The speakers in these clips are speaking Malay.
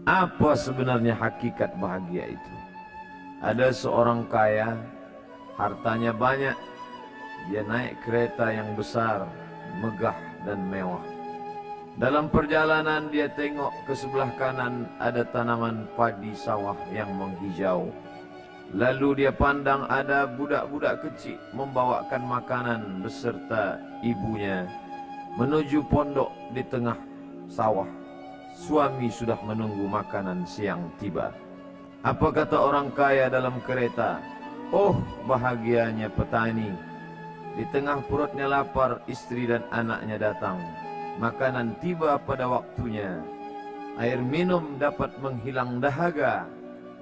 Apa sebenarnya hakikat bahagia itu? Ada seorang kaya, hartanya banyak, dia naik kereta yang besar, megah dan mewah. Dalam perjalanan dia tengok ke sebelah kanan ada tanaman padi sawah yang menghijau. Lalu dia pandang ada budak-budak kecil membawakan makanan beserta ibunya menuju pondok di tengah sawah. Suami sudah menunggu makanan siang tiba. Apa kata orang kaya dalam kereta? Oh, bahagianya petani. Di tengah perutnya lapar, istri dan anaknya datang. Makanan tiba pada waktunya. Air minum dapat menghilang dahaga.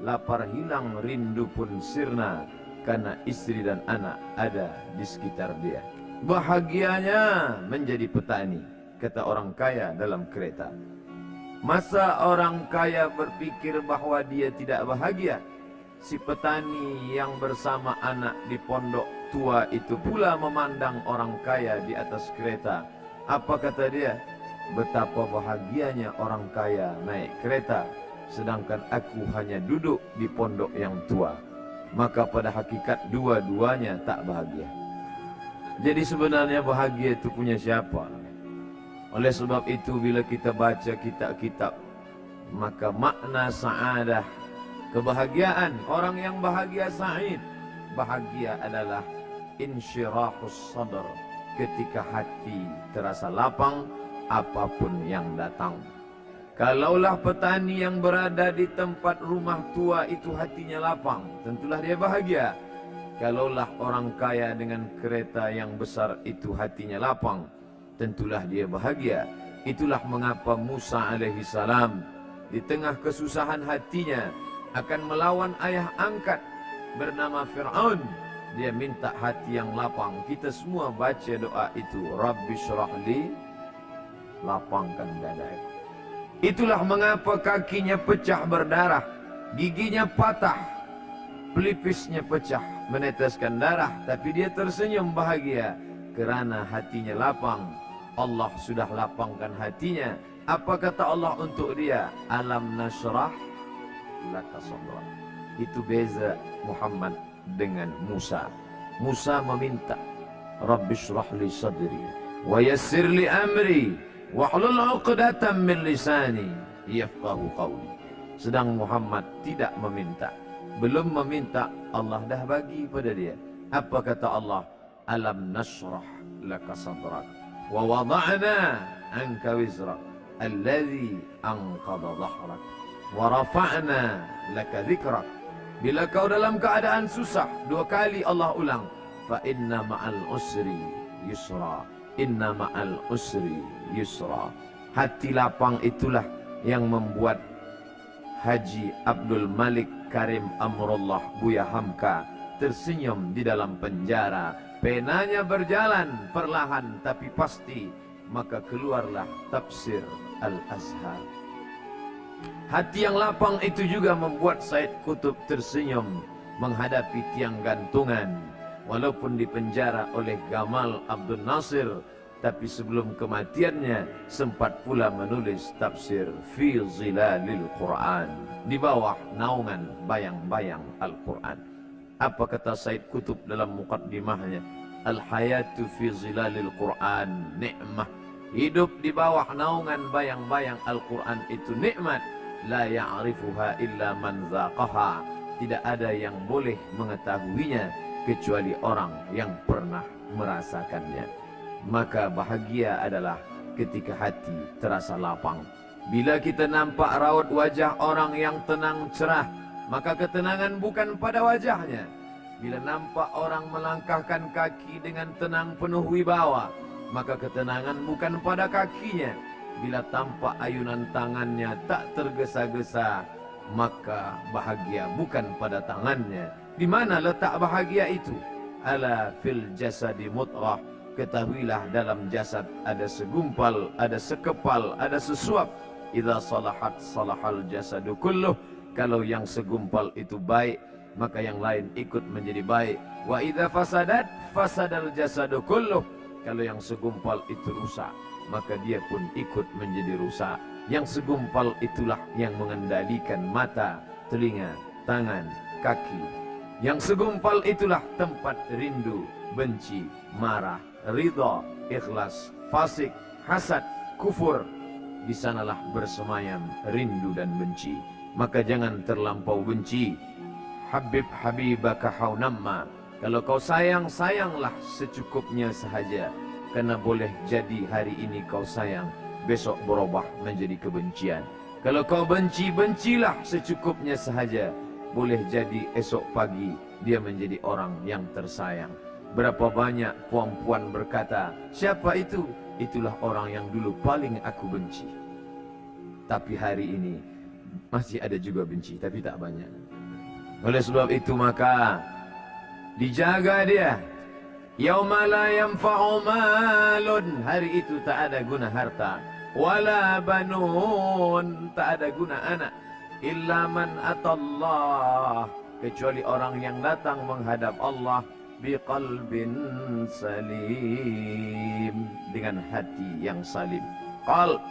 Lapar hilang, rindu pun sirna, karena istri dan anak ada di sekitar dia. Bahagianya menjadi petani, kata orang kaya dalam kereta. Masa orang kaya berpikir bahwa dia tidak bahagia? Si petani yang bersama anak di pondok tua itu pula memandang orang kaya di atas kereta. Apa kata dia? Betapa bahagianya orang kaya naik kereta, sedangkan aku hanya duduk di pondok yang tua. Maka pada hakikat dua-duanya tak bahagia. Jadi sebenarnya bahagia itu punya siapa? Oleh sebab itu bila kita baca kitab-kitab, maka makna sa'adah, kebahagiaan, orang yang bahagia sa'id, bahagia adalah insyirahus sadr, ketika hati terasa lapang apapun yang datang. Kalaulah petani yang berada di tempat rumah tua itu hatinya lapang, tentulah dia bahagia. Kalaulah orang kaya dengan kereta yang besar itu hatinya lapang, tentulah dia bahagia. Itulah mengapa Musa alaihi salam di tengah kesusahan hatinya akan melawan ayah angkat bernama Fir'aun. Dia minta hati yang lapang. Kita semua baca doa itu, Rabbi syrah li, lapangkan dadaku. Itulah mengapa kakinya pecah berdarah, giginya patah, pelipisnya pecah, meneteskan darah, tapi dia tersenyum bahagia kerana hatinya lapang. Allah sudah lapangkan hatinya. Apa kata Allah untuk dia? Alam nasrah laka sadrak. Itu beza Muhammad dengan Musa. Musa meminta, Rabbi syrah li sadri wa yassir li amri wahlul 'uqdatam min lisani yafqahu qawli. Sedang Muhammad tidak meminta. Belum meminta, Allah dah bagi pada dia. Apa kata Allah? Alam nasrah laka sadrak wa wada'na anka wizrak alladhi anqadha dhahrak wa rafa'na laka dhikrak. Bila kau dalam keadaan susah, dua kali Allah ulang, fa inna ma'al usri yusra, inna ma'al usri yusra. Hati lapang itulah yang membuat Haji Abdul Malik Karim Amrullah Buya Hamka tersenyum di dalam penjara. Penanya berjalan perlahan tapi pasti, maka keluarlah tafsir Al-Azhar. Hati yang lapang itu juga membuat Said Qutb tersenyum menghadapi tiang gantungan. Walaupun dipenjara oleh Gamal Abdul Nasir, tapi sebelum kematiannya sempat pula menulis tafsir Fi Zilalil Quran, di bawah naungan bayang-bayang Al-Quran. Apa kata Said Qutb dalam muqaddimahnya? Al-hayatu fi zilalil Quran ni'mah. Hidup di bawah naungan bayang-bayang Al-Quran itu nikmat. La ya'rifuha illa man zaqaha. Tidak ada yang boleh mengetahuinya kecuali orang yang pernah merasakannya. Maka bahagia adalah ketika hati terasa lapang. Bila kita nampak raut wajah orang yang tenang cerah, maka ketenangan bukan pada wajahnya. Bila nampak orang melangkahkan kaki dengan tenang penuh wibawa, maka ketenangan bukan pada kakinya. Bila tampak ayunan tangannya tak tergesa-gesa, maka bahagia bukan pada tangannya. Di mana letak bahagia itu? Ala fil jasadi mutrah. Ketahuilah dalam jasad ada segumpal, ada sekepal, ada sesuap. Idza salahat salahal jasadu kulluh. Kalau yang segumpal itu baik, maka yang lain ikut menjadi baik. Wa idza fasadat fasadal jasadu kulluh. Kalau yang segumpal itu rusak, maka dia pun ikut menjadi rusak. Yang segumpal itulah yang mengendalikan mata, telinga, tangan, kaki. Yang segumpal itulah tempat rindu, benci, marah, ridha, ikhlas, fasik, hasad, kufur. Di sanalah bersemayam rindu dan benci. Maka jangan terlampau benci. Habib habibaka haunamma. Kalau kau sayang, sayanglah secukupnya sahaja. Karena boleh jadi hari ini kau sayang, besok berubah menjadi kebencian. Kalau kau benci, bencilah secukupnya sahaja. Boleh jadi esok pagi dia menjadi orang yang tersayang. Berapa banyak puan-puan berkata, siapa itu? Itulah orang yang dulu paling aku benci. Tapi hari ini masih ada juga benci, tapi tak banyak. Oleh sebab itu maka dijaga dia. Yauma la yanfa'u malun, hari itu tak ada guna harta, wala banun, tak ada guna anak, illa man atallah, kecuali orang yang datang menghadap Allah biqalbin salim, dengan hati yang salim. Qalb,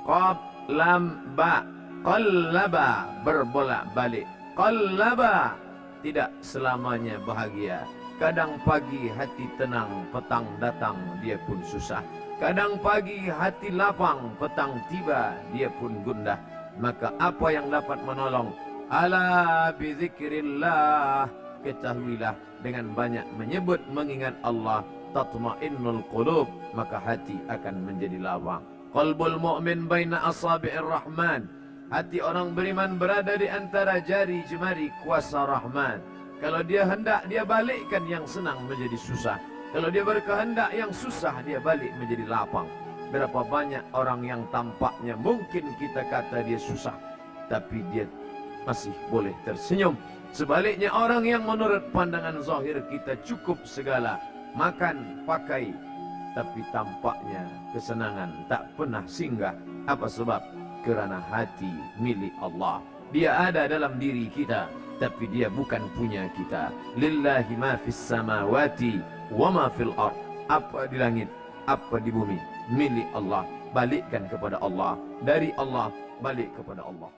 qaf, lam, ba, qallaba, berbolak-balik. Qallaba, tidak selamanya bahagia. Kadang pagi hati tenang, petang datang dia pun susah. Kadang pagi hati lapang, petang tiba dia pun gundah. Maka apa yang dapat menolong? Ala bizikrillah, ketahuilah dengan banyak menyebut mengingat Allah, tatma'innul qulub, maka hati akan menjadi lapang. Qalbul mu'min baina asabi'ir rahman, hati orang beriman berada di antara jari jemari kuasa Rahman. Kalau dia hendak, dia balikkan yang senang menjadi susah. Kalau dia berkehendak yang susah, dia balik menjadi lapang. Berapa banyak orang yang tampaknya mungkin kita kata dia susah, tapi dia masih boleh tersenyum. Sebaliknya orang yang menurut pandangan zahir kita cukup segala, makan, pakai, tapi tampaknya kesenangan tak pernah singgah. Apa sebab? Kerana hati milik Allah. Dia ada dalam diri kita, tapi dia bukan punya kita. Lillahi ma fis samawati wa ma fil ard. Apa di langit, apa di bumi, milik Allah. Balikkan kepada Allah. Dari Allah, balik kepada Allah.